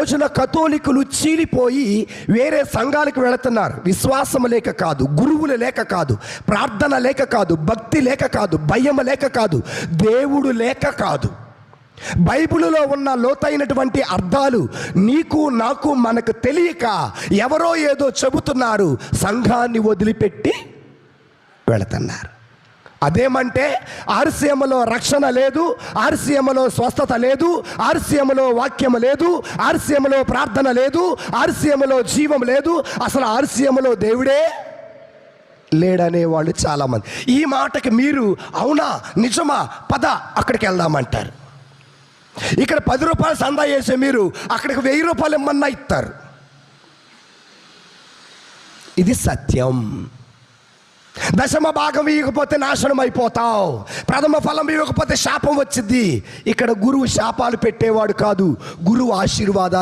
రోజున కథోలికులు చీలిపోయి వేరే సంఘాలకు వెళుతున్నారు. విశ్వాసం లేక కాదు, గురువులు లేక కాదు, ప్రార్థన లేక కాదు, భక్తి లేక కాదు, భయం లేక కాదు, దేవుడు లేక కాదు. బైబిలులో ఉన్న లోతైనటువంటి అర్థాలు నీకు నాకు మనకు తెలియక ఎవరో ఏదో చెబుతున్నారు, సంఘాన్ని వదిలిపెట్టి వెళుతున్నారు. అదేమంటే ఆర్సీఎంలో రక్షణ లేదు, ఆర్సీఎంలో స్వస్థత లేదు, ఆర్సీఎంలో వాక్యం లేదు, ఆర్సీఎంలో ప్రార్థన లేదు, ఆర్సీఎంలో జీవం లేదు, అసలు ఆర్సీఎంలో దేవుడే లేడనే వాళ్ళు చాలామంది. ఈ మాటకి మీరు అవునా నిజమా పద అక్కడికి వెళ్దామంటారు. ఇక్కడ 10 రూపాయలు సందా చేసే మీరు అక్కడికి 1000 రూపాయలు ఇమ్మన్నా ఇస్తారు. ఇది సత్యం. దశమ భాగం ఇవ్వకపోతే నాశనం అయిపోతావు, ప్రథమ ఫలం ఇవ్వకపోతే శాపం వచ్చింది. ఇక్కడ గురువు శాపాలు పెట్టేవాడు కాదు, గురువు ఆశీర్వాదాలు